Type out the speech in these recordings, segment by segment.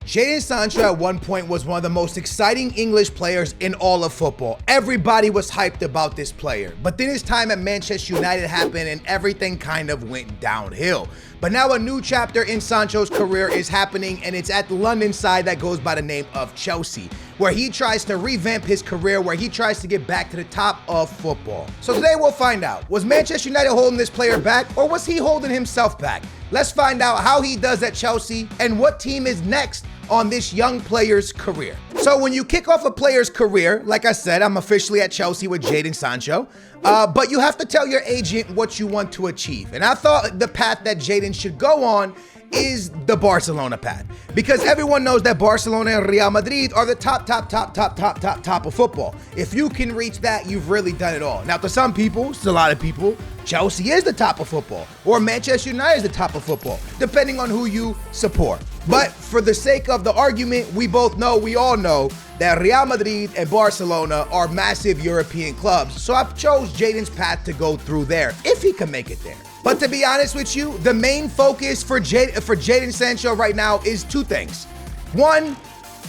Jadon Sancho at one point was one of the most exciting English players in all of football. Everybody was hyped about this player. But then his time at Manchester United happened and everything kind of went downhill. But now a new chapter in Sancho's career is happening, and it's at the London side that goes by the name of Chelsea, where he tries to revamp his career, where he tries to get back to the top of football. So today we'll find out, was Manchester United holding this player back, or was he holding himself back? Let's find out how he does at Chelsea and what team is next on this young player's career. So when you kick off a player's career, like I said, I'm officially at Chelsea with Jadon Sancho, but you have to tell your agent what you want to achieve. And I thought the path that Jadon should go on is the Barcelona path, because everyone knows that Barcelona and Real Madrid are the top of football. If you can reach that, you've really done it all. Now, to some people, to a lot of people, Chelsea is the top of football, or Manchester United is the top of football, depending on who you support. But for the sake of the argument, we all know that Real Madrid and Barcelona are massive European clubs. So I've chose Jadon's path to go through there, if he can make it there. But to be honest with you, the main focus for Jadon Sancho right now is two things. One,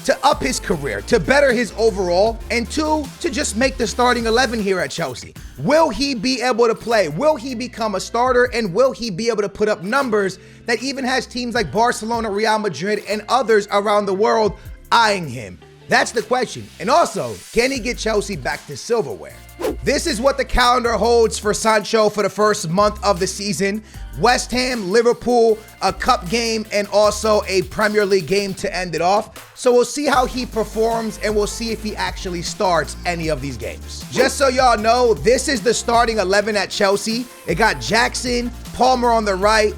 to up his career, to better his overall, and two, to just make the starting 11 here at Chelsea. Will he be able to play? Will he become a starter? And will he be able to put up numbers that even has teams like Barcelona, Real Madrid, and others around the world eyeing him? That's the question. And also, can he get Chelsea back to silverware? This is what the calendar holds for Sancho for the first month of the season. West Ham, Liverpool, a cup game, and also a Premier League game to end it off. So we'll see how he performs, and we'll see if he actually starts any of these games. Just so y'all know, this is the starting 11 at Chelsea. It got Jackson, Palmer on the right,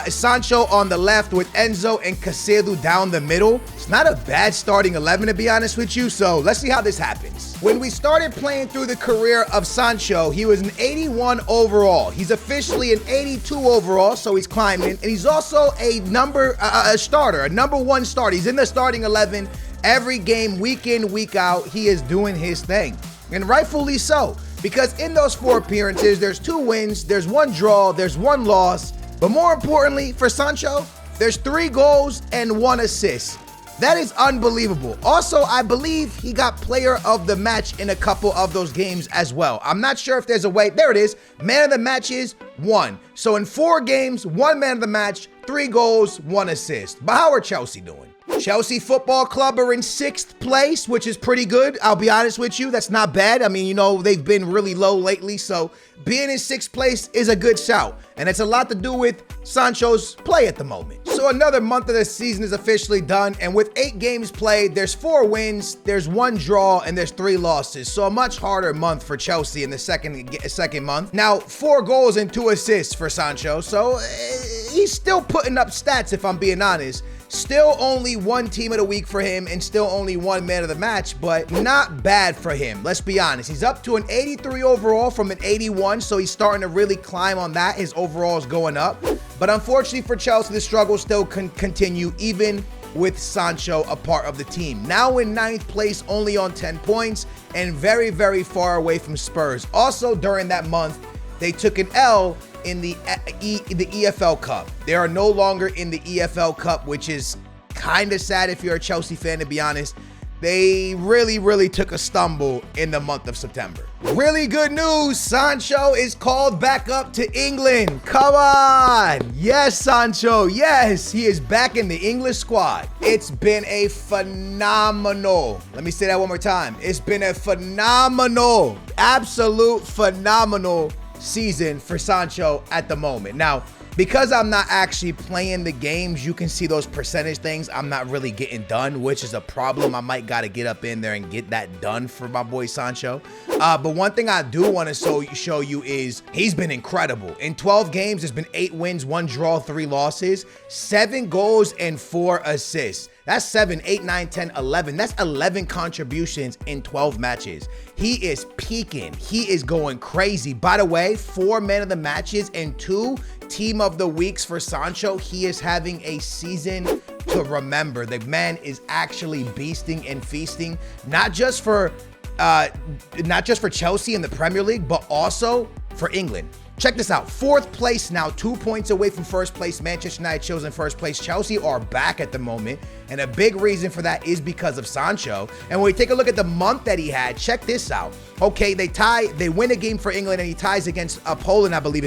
Sancho on the left with Enzo and Caicedo down the middle. It's not a bad starting 11, to be honest with you, so let's see how this happens. When we started playing through the career of Sancho, he was an 81 overall. He's officially an 82 overall, so he's climbing, and he's also a starter, a number one starter. He's in the starting 11 every game, week in, week out. He is doing his thing, and rightfully so, because in those 4 appearances, there's 2 wins, there's 1 draw, there's 1 loss. But more importantly, for Sancho, there's 3 goals and 1 assist. That is unbelievable. Also, I believe he got player of the match in a couple of those games as well. I'm not sure if there's a way. There it is. Man of the match is 1. So in 4 games, 1 man of the match, 3 goals, 1 assist. But how are Chelsea doing? Chelsea Football Club are in 6th place, which is pretty good. I'll be honest with you, that's not bad. I mean, you know, they've been really low lately, so being in 6th place is a good shout. And it's a lot to do with Sancho's play at the moment. So another month of the season is officially done, and with 8 games played, there's 4 wins, there's 1 draw, and there's 3 losses. So a much harder month for Chelsea in the second month. Now, 4 goals and 2 assists for Sancho, so he's still putting up stats, if I'm being honest. Still only 1 team of the week for him and still only 1 man of the match, but not bad for him. Let's be honest. He's up to an 83 overall from an 81, so he's starting to really climb on that. His overall is going up. But unfortunately for Chelsea, the struggle still continue even with Sancho a part of the team. Now in 9th place, only on 10 points and very, very far away from Spurs. Also during that month, they took an L in the EFL Cup. They are no longer in the EFL Cup, which is kind of sad if you're a Chelsea fan, to be honest. They really took a stumble in the month of September. Really good news, Sancho is called back up to England. Come on. Yes, Sancho. Yes, he is back in the English squad. It's been a phenomenal, let me say that one more time. It's been a phenomenal, absolute phenomenal season for Sancho at the moment. Now, because I'm not actually playing the games, you can see those percentage things I'm not really getting done, which is a problem. I might got to get up in there and get that done for my boy Sancho. But one thing I do want to show you is he's been incredible. In 12 games, there's been 8 wins, 1 draw, 3 losses, 7 goals, and 4 assists. That's 7, 8, 9, 10, 11. That's 11 contributions in 12 matches. He is peaking. He is going crazy. By the way, 4 man of the matches and 2 team of the weeks for Sancho. He is having a season to remember. The man is actually beasting and feasting, not just for Chelsea in the Premier League, but also for England. Check this out. 4th place now, 2 points away from 1st place. Manchester United shows in 1st place. Chelsea are back at the moment, and a big reason for that is because of Sancho. And when we take a look at the month that he had, check this out. Okay, they win a game for England, and he ties against Poland, I believe,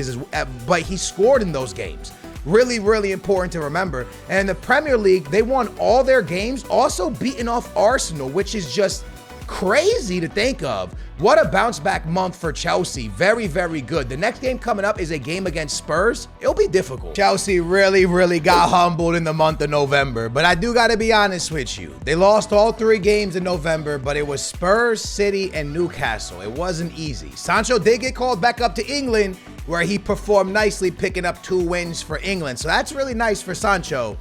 but he scored in those games. Really, really important to remember. And in the Premier League, they won all their games, also beating off Arsenal, which is just crazy to think of. What a bounce back month for Chelsea. Very, very good. The next game coming up is a game against Spurs. It'll be difficult. Chelsea really, really got humbled in the month of November, but I do got to be honest with you. They lost all 3 games in November, but it was Spurs, City, and Newcastle. It wasn't easy. Sancho did get called back up to England, where he performed nicely, picking up 2 wins for England. So that's really nice for Sancho.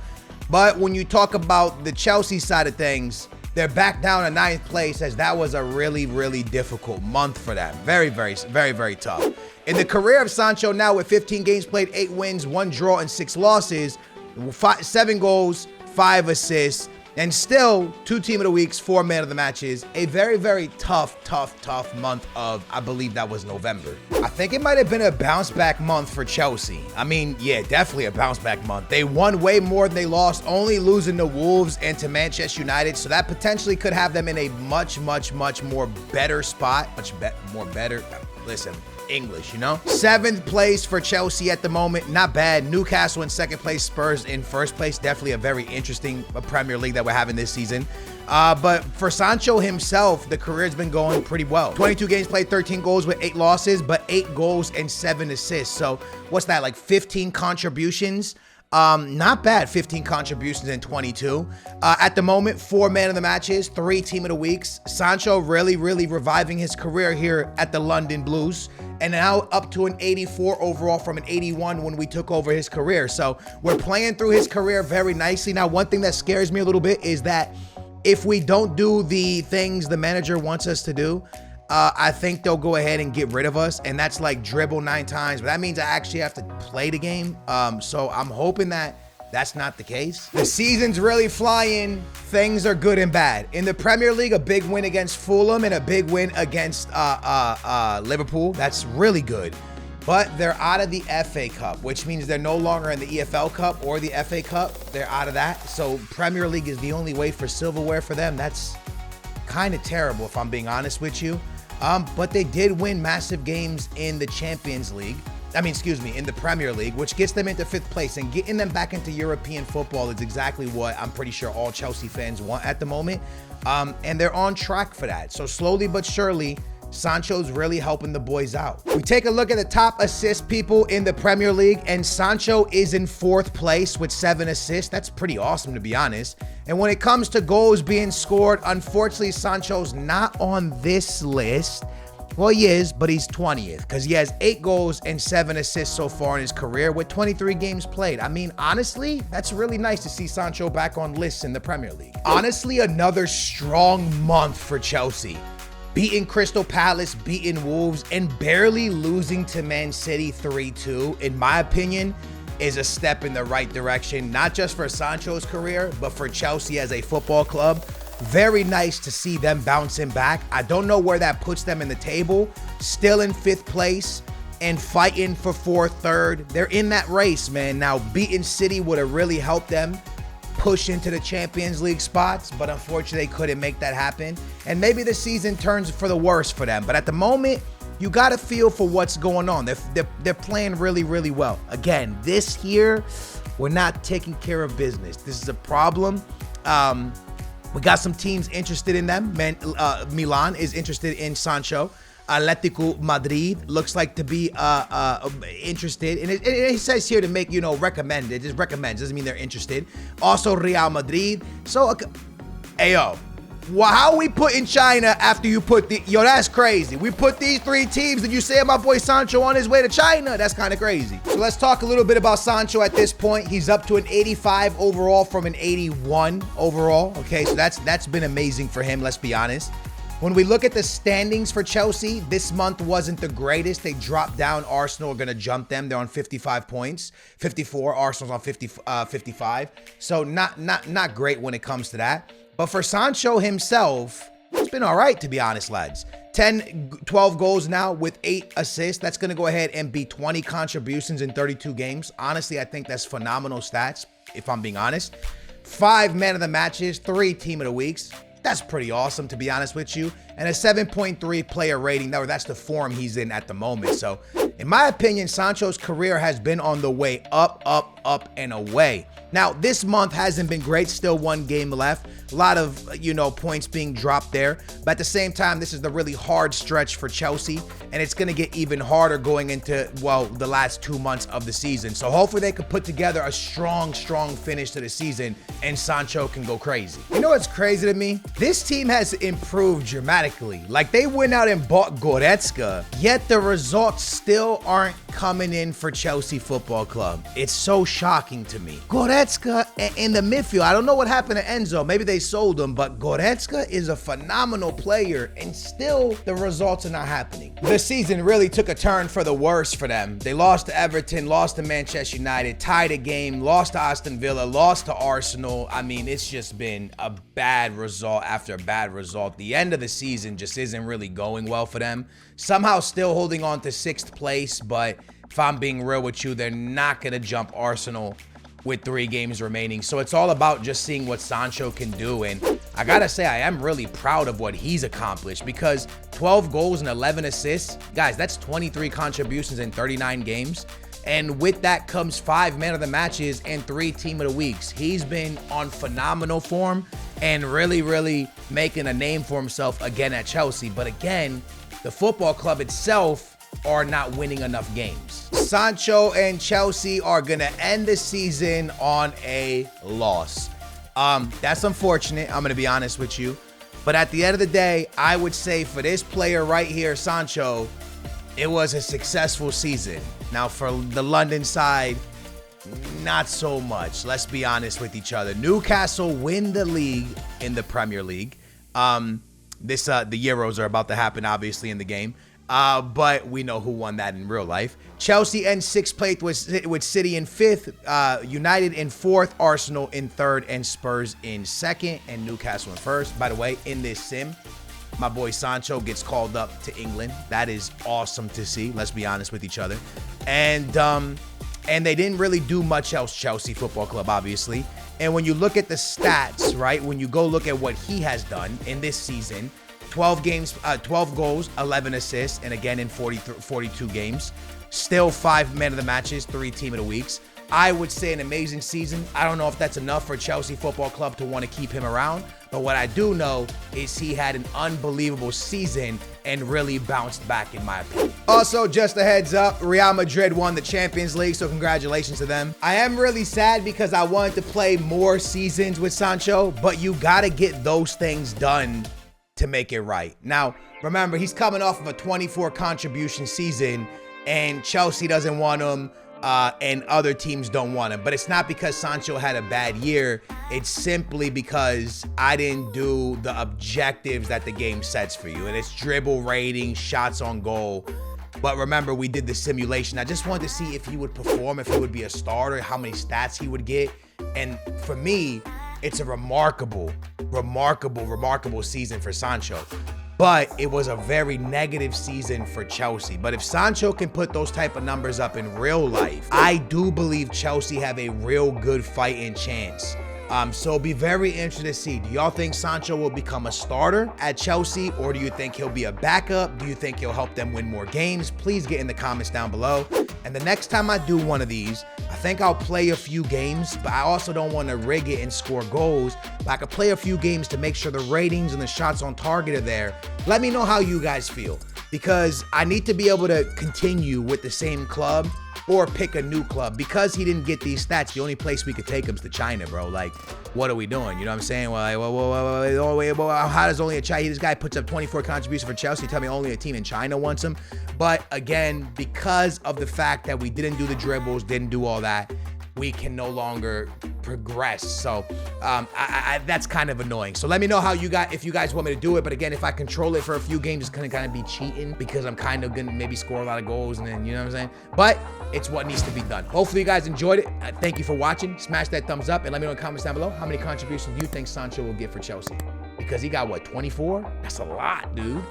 But when you talk about the Chelsea side of things, they're back down to 9th place, as that was a really, really difficult month for them. Very, very, very, very tough. In the career of Sancho now, with 15 games played, 8 wins, 1 draw, and 6 losses, 7 goals, 5 assists, and still 2 Team of the Weeks, 4 Man of the Matches. A very, very tough month of, I believe that was November. I think it might have been a bounce back month for Chelsea. I mean, yeah, definitely a bounce back month. They won way more than they lost, only losing to Wolves and to Manchester United. So that potentially could have them in a much more better spot. More better. Listen, English, you know? 7th place for Chelsea at the moment. Not bad. Newcastle in 2nd place. Spurs in 1st place. Definitely a very interesting Premier League that we're having this season. But for Sancho himself, the career's been going pretty well. 22 games played, 13 goals with 8 losses, but 8 goals and 7 assists. So what's that, like 15 contributions? Not bad, 15 contributions in 22. At the moment, 4 Man of the Matches, 3 Team of the Weeks. Sancho really, really reviving his career here at the London Blues, and now up to an 84 overall from an 81 when we took over his career. So we're playing through his career very nicely. Now, one thing that scares me a little bit is that if we don't do the things the manager wants us to do, I think they'll go ahead and get rid of us, and that's like dribble 9 times, but that means I actually have to play the game. So I'm hoping that that's not the case. The season's really flying. Things are good and bad. In the Premier League, a big win against Fulham and a big win against Liverpool. That's really good. But they're out of the FA Cup, which means they're no longer in the EFL Cup or the FA Cup. They're out of that. So Premier League is the only way for silverware for them. That's kind of terrible, if I'm being honest with you. But they did win massive games in the Champions League. In the Premier League, which gets them into 5th place, and getting them back into European football is exactly what I'm pretty sure all Chelsea fans want at the moment. And they're on track for that. So slowly but surely, Sancho's really helping the boys out. We take a look at the top assist people in the Premier League, and Sancho is in 4th place with 7 assists. That's pretty awesome, to be honest. And when it comes to goals being scored, unfortunately, Sancho's not on this list. Well, he is, but he's 20th because he has 8 goals and 7 assists so far in his career with 23 games played. I mean, honestly, that's really nice to see Sancho back on lists in the Premier League. Honestly, another strong month for Chelsea. Beating Crystal Palace, beating Wolves, and barely losing to Man City 3-2, in my opinion, is a step in the right direction, not just for Sancho's career, but for Chelsea as a football club. Very nice to see them bouncing back. I don't know where that puts them in the table. Still in 5th place and fighting for 4th, 3rd. They're in that race, man. Now, beating City would have really helped them push into the Champions League spots, but unfortunately they couldn't make that happen. And maybe the season turns for the worse for them. But at the moment, you got to feel for what's going on. They're playing really, really well. Again, this year, we're not taking care of business. This is a problem. We got some teams interested in them. Milan is interested in Sancho. Atletico Madrid looks like to be interested. And it says here to make, recommend. It just recommends. Doesn't mean they're interested. Also Real Madrid. So, ayo. Well, how we put in China after you put that's crazy. We put these 3 teams and you say my boy Sancho on his way to China. That's kind of crazy. So let's talk a little bit about Sancho at this point. He's up to an 85 overall from an 81 overall. Okay, so that's been amazing for him, let's be honest. When we look at the standings for Chelsea, this month wasn't the greatest. They dropped down. Arsenal are going to jump them. They're on 55 points. 54. Arsenal's on 55. So not great when it comes to that. But for Sancho himself, it's been all right, to be honest, lads. 12 goals now with 8 assists. That's going to go ahead and be 20 contributions in 32 games. Honestly, I think that's phenomenal stats, if I'm being honest. 5 man of the matches, 3 team of the weeks. That's pretty awesome, to be honest with you. And a 7.3 player rating. That's the form he's in at the moment. So, in my opinion, Sancho's career has been on the way up, up, up, and away. Now, this month hasn't been great. Still 1 game left. A lot of, points being dropped there. But at the same time, this is the really hard stretch for Chelsea. And it's going to get even harder going into, the last 2 months of the season. So hopefully they could put together a strong finish to the season and Sancho can go crazy. You know what's crazy to me? This team has improved dramatically. Like, they went out and bought Goretzka, yet the results still aren't coming in for Chelsea Football Club. It's so shocking to me. Goretzka in the midfield. I don't know what happened to Enzo. Maybe they sold him, but Goretzka is a phenomenal player, and still the results are not happening. The season really took a turn for the worse for them. They lost to Everton, lost to Manchester United, tied a game, lost to Aston Villa, lost to Arsenal. I mean, it's just been a bad result after a bad result. The end of the season just isn't really going well for them. Somehow still holding on to 6th place, but if I'm being real with you, they're not going to jump Arsenal with 3 games remaining. So it's all about just seeing what Sancho can do. And I gotta say, I am really proud of what he's accomplished, because 12 goals and 11 assists, guys, that's 23 contributions in 39 games. And with that comes 5 man of the matches and 3 team of the weeks. He's been on phenomenal form and really making a name for himself again at Chelsea. But again, the football club itself are not winning enough games. Sancho and Chelsea are gonna end the season on a loss. That's unfortunate, I'm gonna be honest with you. But at the end of the day, I would say for this player right here, Sancho, it was a successful season. Now for the London side, not so much. Let's be honest with each other. Newcastle win the league in the Premier League. The Euros are about to happen, obviously, in the game. But we know who won that in real life. Chelsea ends 6th place with City in 5th, United in 4th, Arsenal in 3rd, and Spurs in 2nd, and Newcastle in 1st. By the way, in this sim, my boy Sancho gets called up to England. That is awesome to see. Let's be honest with each other. And they didn't really do much else, Chelsea Football Club, obviously. And when you look at the stats, right, when you go look at what he has done in this season, 12 goals, 11 assists, and again in 42 games. Still 5 man of the matches, 3 team of the weeks. I would say an amazing season. I don't know if that's enough for Chelsea Football Club to want to keep him around, but what I do know is he had an unbelievable season and really bounced back, in my opinion. Also, just a heads up, Real Madrid won the Champions League, so congratulations to them. I am really sad because I wanted to play more seasons with Sancho, but you gotta get those things done to make it right. Now, remember, he's coming off of a 24 contribution season, and Chelsea doesn't want him, and other teams don't want him. But it's not because Sancho had a bad year. It's simply because I didn't do the objectives that the game sets for you. And it's dribble rating, shots on goal. But remember, we did the simulation. I just wanted to see if he would perform, if he would be a starter, how many stats he would get. And for me, it's a remarkable season for Sancho. But it was a very negative season for Chelsea. But if Sancho can put those type of numbers up in real life, I do believe Chelsea have a real good fighting chance. So be very interested to see. Do y'all think Sancho will become a starter at Chelsea, or do you think he'll be a backup? Do you think he'll help them win more games? Please get in the comments down below. And the next time I do one of these, I think I'll play a few games, but I also don't want to rig it and score goals. But I could play a few games to make sure the ratings and the shots on target are there. Let me know how you guys feel, because I need to be able to continue with the same club or pick a new club. Because he didn't get these stats, the only place we could take him is to China, bro. Like, what are we doing? You know what I'm saying? Well, how does only a China? This guy puts up 24 contributions for Chelsea. Tell me only a team in China wants him. But again, because of the fact that we didn't do the dribbles, didn't do all that, we can no longer progress. So that's kind of annoying. So let me know how if you guys want me to do it. But again, if I control it for a few games, it's gonna kind of be cheating, because I'm kind of gonna maybe score a lot of goals, and then, you know what I'm saying? But it's what needs to be done. Hopefully you guys enjoyed it. Thank you for watching. Smash that thumbs up and let me know in the comments down below how many contributions you think Sancho will get for Chelsea. Because he got, what, 24? That's a lot, dude.